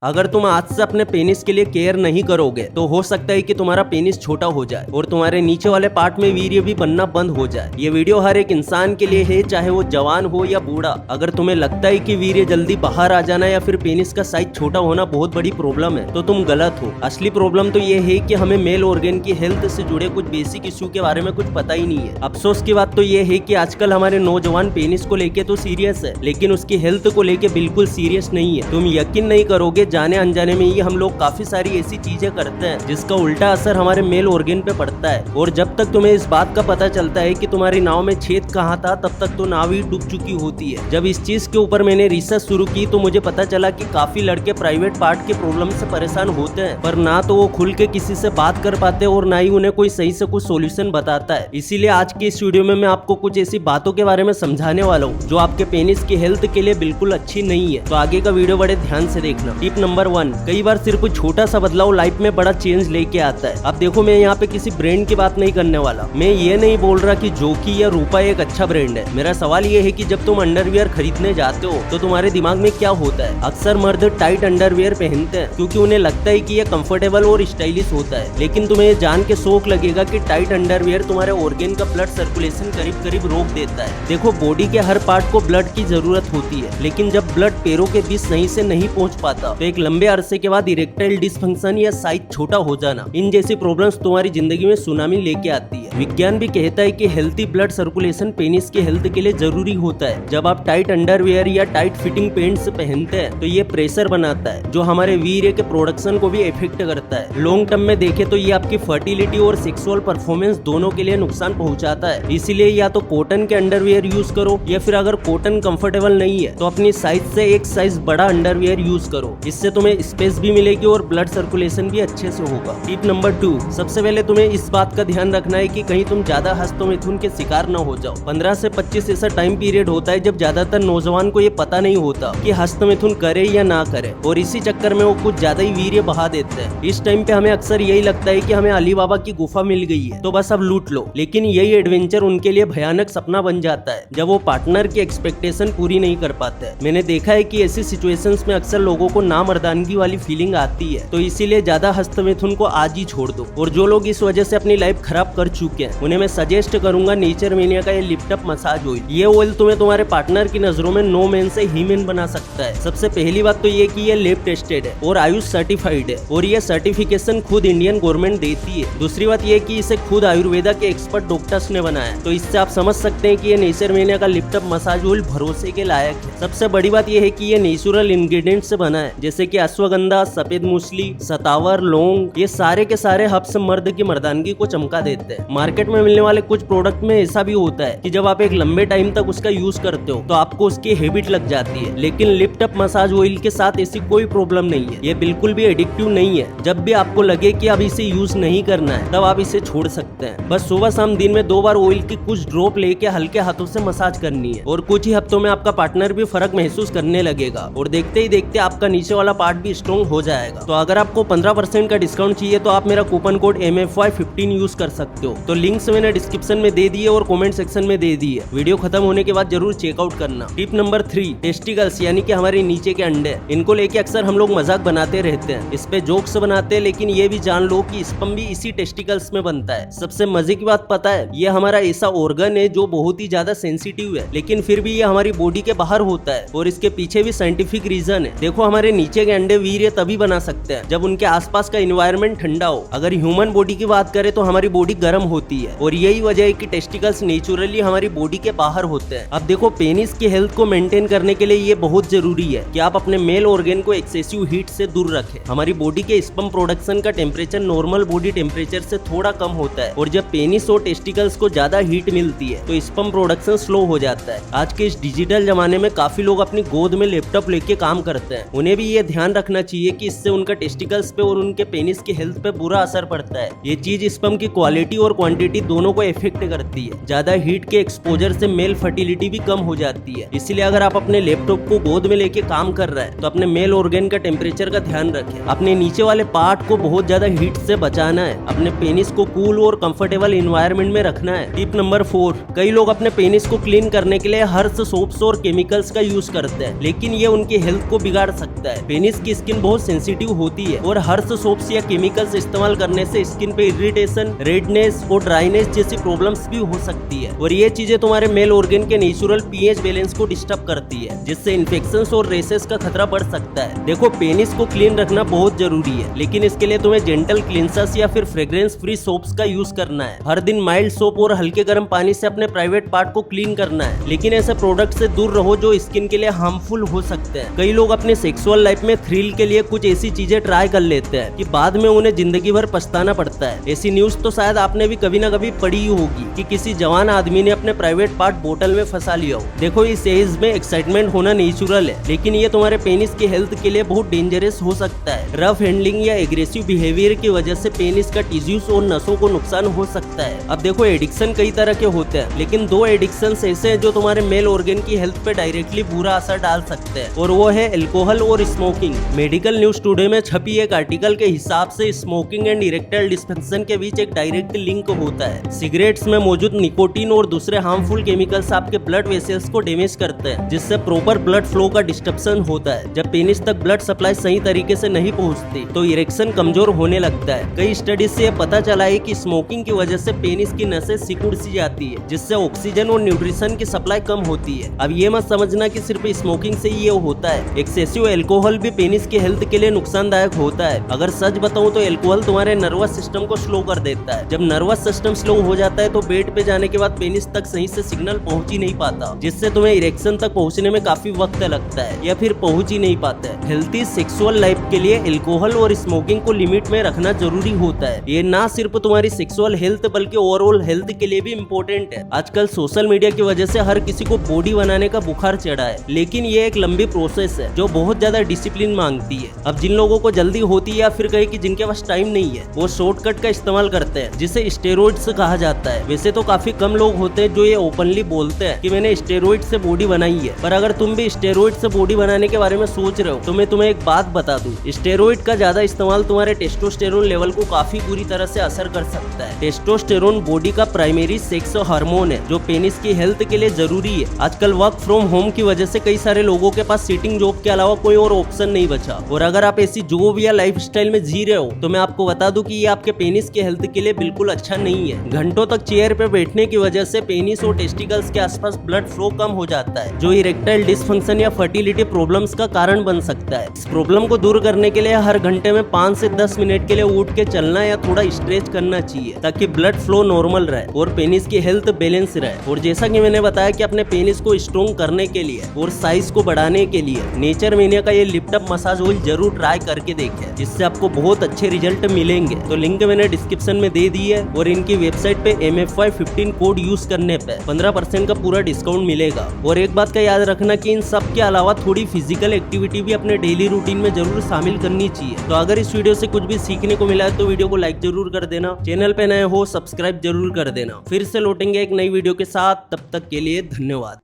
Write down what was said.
अगर तुम आज से अपने पेनिस के लिए केयर नहीं करोगे तो हो सकता है कि तुम्हारा पेनिस छोटा हो जाए और तुम्हारे नीचे वाले पार्ट में वीर्य भी बनना बंद हो जाए। ये वीडियो हर एक इंसान के लिए है, चाहे वो जवान हो या बूढ़ा। अगर तुम्हें लगता है कि वीर्य जल्दी बाहर आ जाना या फिर पेनिस का साइज छोटा होना बहुत बड़ी प्रॉब्लम है तो तुम गलत हो। असली प्रॉब्लम तो ये है कि हमें मेल ऑर्गन की हेल्थ से जुड़े कुछ बेसिक इश्यू के बारे में कुछ पता ही नहीं है। अफसोस की बात तो ये है कि आजकल हमारे नौजवान पेनिस को लेके तो सीरियस है लेकिन उसकी हेल्थ को लेके बिल्कुल सीरियस नहीं है। तुम यकीन नहीं करोगे, जाने अनजाने में ही हम लोग काफी सारी ऐसी चीजें करते हैं जिसका उल्टा असर हमारे मेल ऑर्गन पे पड़ता है। और जब तक तुम्हें इस बात का पता चलता है कि तुम्हारी नाव में छेद कहाँ था तब तक तो नाव ही डूब चुकी होती है। जब इस चीज के ऊपर मैंने रिसर्च शुरू की तो मुझे पता चला कि काफी लड़के प्राइवेट पार्ट के प्रॉब्लम से परेशान होते हैं, पर ना तो वो खुल के किसी से बात कर पाते और ना ही उन्हें कोई सही से कुछ सोल्यूशन बताता है। इसीलिए आज के इस वीडियो में मैं आपको कुछ ऐसी बातों के बारे में समझाने वाला हूँ जो आपके पेनिस की हेल्थ के लिए बिल्कुल अच्छी नहीं है। तो आगे का वीडियो बड़े ध्यान से देखना। टिप नंबर 1, कई बार सिर्फ छोटा सा बदलाव लाइफ में बड़ा चेंज लेके आता है। अब देखो, मैं यहाँ पे किसी ब्रांड की बात नहीं करने वाला। मैं ये नहीं बोल रहा कि जोकी या रूपा एक अच्छा ब्रांड है। मेरा सवाल ये है कि जब तुम अंडरवियर खरीदने जाते हो तो तुम्हारे दिमाग में क्या होता है? अक्सर मर्द टाइट अंडरवियर पहनते हैं क्योंकि उन्हें लगता है कि ये कंफर्टेबल और स्टाइलिश होता है। लेकिन तुम्हें ये जान के शौक लगेगा कि टाइट अंडरवियर तुम्हारे ऑर्गन का ब्लड सर्कुलेशन करीब करीब रोक देता है। देखो, बॉडी के हर पार्ट को ब्लड की जरूरत होती है, लेकिन जब ब्लड पैरों के बीच सही से नहीं पहुंच पाता तो एक लंबे अरसे के बाद इरेक्टाइल डिसफंक्शन या साइज छोटा हो जाना, इन जैसी प्रॉब्लम्स तुम्हारी जिंदगी में सुनामी लेके आती है। विज्ञान भी कहता है कि हेल्थी ब्लड सर्कुलेशन पेनिस की हेल्थ के लिए जरूरी होता है। जब आप टाइट अंडरवियर या टाइट फिटिंग पेंट्स पहनते हैं तो ये प्रेशर बनाता है जो हमारे वीर्य के प्रोडक्शन को भी इफेक्ट करता है। लॉन्ग टर्म में देखे तो ये आपकी फर्टिलिटी और सेक्सुअल परफॉर्मेंस दोनों के लिए नुकसान पहुंचाता है। इसीलिए या तो कॉटन के अंडरवियर यूज करो या फिर अगर कॉटन कंफर्टेबल नहीं है तो अपनी साइज से एक साइज बड़ा अंडरवियर यूज करो। इससे तुम्हें स्पेस भी मिलेगी और ब्लड सर्कुलेशन भी अच्छे से होगा। टिप नंबर 2, सबसे पहले तुम्हें इस बात का ध्यान रखना है कि कहीं तुम ज्यादा हस्तमिथुन के शिकार न हो जाओ। 15 से 25 ऐसा टाइम पीरियड होता है जब ज्यादातर नौजवान को ये पता नहीं होता कि हस्तमिथुन करे या ना करे, और इसी चक्कर में वो कुछ ज्यादा ही वीर्य बहा देते हैं। इस टाइम पे हमें अक्सर यही लगता है कि हमें अली बाबा की गुफा मिल गई है तो बस अब लूट लो, लेकिन यही एडवेंचर उनके लिए भयानक सपना बन जाता है जब वो पार्टनर की एक्सपेक्टेशन पूरी नहीं कर पाते। मैंने देखा है कि ऐसी सिचुएशंस में अक्सर लोगों को नामर्दानगी वाली फीलिंग आती है, तो इसीलिए ज्यादा हस्तमिथुन को आज ही छोड़ दो। और जो लोग इस वजह से अपनी लाइफ खराब कर चुके हैं उन्हें मैं सजेस्ट करूंगा नेचर मेनिया का ये लिफ्ट अप मसाज ऑयल। ये ऑयल तुम्हें तुम्हारे पार्टनर की नजरों में नो मैन से ही मैन बना सकता है। सबसे पहली बात तो ये कि ये लैब टेस्टेड है और आयुष सर्टिफाइड है और ये सर्टिफिकेशन खुद इंडियन गवर्नमेंट देती है। दूसरी बात ये कि इसे खुद आयुर्वेदा के एक्सपर्ट डॉक्टर्स ने बनाया, तो इससे आप समझ सकते हैं कि ये नेचर मेनिया का लिफ्ट अप मसाज ऑयल भरोसे के लायक है। सबसे बड़ी बात यह है कि ये नेचुरल इंग्रेडिएंट से बना है, जैसे कि अश्वगंधा, सफेद मूसली, सतावर, लौंग। ये सारे के सारे हब्स मर्द की मर्दानगी को चमका देते हैं। मार्केट में मिलने वाले कुछ प्रोडक्ट में ऐसा भी होता है कि जब आप एक लंबे टाइम तक उसका यूज करते हो तो आपको उसकी हैबिट लग जाती है, लेकिन लिफ्ट अप मसाज ऑयल के साथ ऐसी कोई प्रॉब्लम नहीं है। ये बिल्कुल भी एडिक्टिव नहीं है। जब भी आपको लगे कि अब इसे यूज नहीं करना है तब आप इसे छोड़ सकते हैं। बस सुबह शाम दिन में 2 बार ऑयल की कुछ ड्रॉप लेके हल्के हाथों से मसाज करनी है और कुछ ही हफ्तों में आपका पार्टनर भी फर्क महसूस करने लगेगा और देखते ही देखते आपका नीचे वाला पार्ट भी स्ट्रॉन्ग हो जाएगा। तो अगर आपको 15% का डिस्काउंट चाहिए तो आप मेरा कूपन कोड MFY15 यूज कर सकते हो। तो लिंक्स मैंने डिस्क्रिप्शन में दे दिए और कमेंट सेक्शन में दे दिए। वीडियो खत्म होने के बाद जरूर चेकआउट करना। टिप नंबर 3, टेस्टिकल्स यानी कि हमारे नीचे के अंडे। इनको लेके अक्सर हम लोग मजाक बनाते रहते हैं, इस पे जोक्स बनाते हैं, लेकिन ये भी जान लो कि स्पर्म भी इसी टेस्टिकल्स में बनता है। सबसे मजे की बात पता है, ये हमारा ऐसा ऑर्गन है जो बहुत ही ज्यादा सेंसिटिव है, लेकिन फिर भी ये हमारी बॉडी के बाहर होता है और इसके पीछे भी साइंटिफिक रीजन है। देखो, हमारे नीचे के अंडे वीर्य तभी बना सकते हैं जब उनके आसपास का एनवायरनमेंट ठंडा हो। अगर ह्यूमन बॉडी की बात करें तो हमारी बॉडी गर्म होती है और यही वजह है कि टेस्टिकल्स नेचुरली हमारी बॉडी के बाहर होते हैं। अब देखो, पेनिस की हेल्थ को मेंटेन करने के लिए ये बहुत जरूरी है कि आप अपने मेल ऑर्गन को एक्सेसिव हीट से दूर रखें। हमारी बॉडी के स्पर्म प्रोडक्शन का टेम्परेचर नॉर्मल बॉडी टेम्परेचर से थोड़ा कम होता है और जब पेनिस और टेस्टिकल्स को ज्यादा हीट मिलती है तो स्पर्म प्रोडक्शन स्लो हो जाता है। आज के इस डिजिटल जमाने में काफी लोग अपनी गोद में लैपटॉप लेके काम करते हैं। उन्हें भी ये ध्यान रखना चाहिए कि इससे उनका टेस्टिकल्स पे और उनके पेनिस की हेल्थ पे बुरा असर पड़ता है। ये चीज स्पर्म की क्वालिटी और क्वांटिटी दोनों को इफेक्ट करती है। ज्यादा हीट के एक्सपोजर से मेल फर्टिलिटी भी कम हो जाती है। इसलिए अगर आप अपने लैपटॉप को गोद में लेके काम कर रहे हैं तो अपने मेल ऑर्गन का टेम्परेचर का ध्यान रखें। अपने नीचे वाले पार्ट को बहुत ज्यादा हीट से बचाना है। अपने पेनिस को कूल और कंफर्टेबल एनवायरनमेंट में रखना है। टिप नंबर 4, कई लोग अपने पेनिस को क्लीन करने के लिए हर्ष सोप्स और केमिकल्स का यूज करते हैं, लेकिन ये उनकी हेल्थ को बिगाड़ सकता है। पेनिस की स्किन बहुत सेंसिटिव होती है और हर्ष सोप्स या केमिकल्स इस्तेमाल करने से स्किन पे इरिटेशन, रेडनेस और ड्राइनेस जैसी प्रॉब्लम्स भी हो सकती है और ये चीजें तुम्हारे मेल ऑर्गन के नेचुरल पीएच बैलेंस को डिस्टर्ब करती है, जिससे इन्फेक्शंस और रेसेस का खतरा बढ़ सकता है। देखो, पेनिस को क्लीन रखना बहुत जरूरी है, लेकिन इसके लिए तुम्हें जेंटल क्लींसर्स या फिर फ्रेग्रेंस फ्री सोप्स का यूज करना है। हर दिन माइल्ड सोप और हल्के गर्म पानी से अपने प्राइवेट पार्ट को क्लीन करना है, लेकिन ऐसे प्रोडक्ट से दूर रहो जो स्किन के लिए हार्मफुल हो सकते हैं। कई लोग अपने सेक्सुअल लाइफ में थ्रिल के लिए कुछ ऐसी चीजें ट्राई कर लेते हैं कि बाद में उन्हें जिंदगी भर पछताना पड़ता है। ऐसी न्यूज तो शायद आपने भी कभी ना कभी पढ़ी होगी कि किसी जवान आदमी ने अपने प्राइवेट पार्ट बोतल में फंसा लिया हो। देखो, इस एज में एक्साइटमेंट होना नेचुरल है, लेकिन ये तुम्हारे पेनिस की हेल्थ के लिए बहुत डेंजरस हो सकता है। रफ हैंडलिंग या एग्रेसिव बिहेवियर की वजह से पेनिस का टिश्यूज और नसों को नुकसान हो सकता है। अब देखो, एडिक्शन कई तरह के होते हैं, लेकिन दो एडिक्शन ऐसे हैं जो तुम्हारे मेल ऑर्गन की हेल्थ पे डायरेक्टली बुरा असर डाल सकते हैं, और वो है अल्कोहल और स्मोकिंग। मेडिकल न्यूज टुडे में छपी एक आर्टिकल के हिसाब से स्मोकिंग एंड इरेक्टाइल डिस्फंक्शन के बीच एक डायरेक्ट लिंक होता है। सिगरेट्स में मौजूद निकोटीन और दूसरे हार्मफुल केमिकल्स आपके ब्लड वेसल्स को डैमेज करते हैं, जिससे प्रॉपर ब्लड फ्लो का डिस्टर्बेंस होता है। जब पेनिस तक ब्लड सप्लाई सही तरीके से नहीं पहुंचती तो इरेक्शन कमजोर होने लगता है। कई स्टडीज से यह पता चला है कि स्मोकिंग की वजह से पेनिस की नसें सिकुड़ सी जाती है, जिससे ऑक्सीजन और न्यूट्रिशन की सप्लाई कम होती है। अब ये मत समझना कि सिर्फ स्मोकिंग से ही ये होता है। एक्सेसिव अल्कोहल भी पेनिस की हेल्थ के लिए नुकसानदायक होता है। अगर सच बताऊं तो अल्कोहल तुम्हारे नर्वस सिस्टम को स्लो कर देता है। जब नर्वस सिस्टम स्लो हो जाता है तो बेड पे जाने के बाद पेनिस तक सही से सिग्नल पहुंच ही नहीं पाता, जिससे तुम्हें इरेक्शन तक पहुंचने में काफी वक्त लगता है या फिर पहुंच ही नहीं पाता है। हेल्थी सेक्सुअल लाइफ के लिए अल्कोहल और स्मोकिंग को लिमिट में रखना जरूरी होता है। ये ना सिर्फ तुम्हारी सेक्सुअल हेल्थ बल्कि ओवरऑल हेल्थ के लिए भी इम्पोर्टेंट है। आजकल सोशल मीडिया की वजह से हर किसी को बॉडी बनाने का बुखार चढ़ा है, लेकिन ये एक लंबी प्रोसेस है जो बहुत ज्यादा डिसिप्लिन मांगती है। अब जिन लोगों को जल्दी होती है या फिर कहे कि जिनके पास टाइम नहीं है, वो शॉर्टकट का इस्तेमाल करते हैं, जिसे स्टेरॉइड्स कहा जाता है। वैसे तो काफी कम लोग होते हैं जो ये ओपनली बोलते हैं कि मैंने स्टेरॉइड से बॉडी बनाई है, पर अगर तुम भी स्टेरॉइड से बॉडी बनाने के बारे में सोच रहे हो तो मैं तुम्हें एक बात बता दूं, स्टेरॉइड का ज्यादा इस्तेमाल तुम्हारे टेस्टोस्टेरोन लेवल को काफी बुरी तरह से असर कर सकता है। टेस्टोस्टेरोन बॉडी का प्राइमरी सेक्स हार्मोन है जो पेनिस की हेल्थ के लिए जरूरी है। आजकल वर्क फ्रॉम होम की वजह से कई सारे लोगों के पास सिटिंग जॉब के अलावा कोई और ऑप्शन नहीं बचा, और अगर आप ऐसी जॉब या लाइफस्टाइल में जी रहे हो तो मैं आपको बता दूं कि ये आपके पेनिस की हेल्थ के लिए बिल्कुल अच्छा नहीं है। घंटों तक चेयर पे बैठने की वजह से पेनिस और टेस्टिकल्स के आसपास ब्लड फ्लो कम हो जाता है, जो इरेक्टाइल डिसफंक्शन या फर्टिलिटी प्रॉब्लम्स का कारण बन सकता है। इस प्रॉब्लम को दूर करने के लिए हर घंटे में 5 से 10 मिनट के लिए उठ के चलना या थोड़ा स्ट्रेच करना चाहिए, ताकि ब्लड फ्लो नॉर्मल रहे और पेनिस की हेल्थ बैलेंस रहे। और जैसा कि मैंने बताया कि अपने पेनिस को स्ट्रॉन्ग करने के लिए और साइज को बढ़ाने के लिए नेचर मेनिया का ये लिफ्ट अप मसाज ऑयल जरूर ट्राई करके देखें, जिससे आपको बहुत अच्छे रिजल्ट मिलेंगे। तो लिंक मैंने डिस्क्रिप्शन में दे दी है, और इनकी वेबसाइट पे MFY15 कोड यूज करने पे 15% का पूरा डिस्काउंट मिलेगा। और एक बात का याद रखना कि इन सब के अलावा थोड़ी फिजिकल एक्टिविटी भी अपने डेली रूटीन में जरूर शामिल करनी चाहिए। तो अगर इस वीडियो से कुछ भी सीखने को मिला है तो वीडियो को लाइक जरूर कर देना, चैनल पे नए हो सब्सक्राइब जरूर कर देना। फिर से लौटेंगे एक नई वीडियो के साथ, तब तक के लिए धन्यवाद।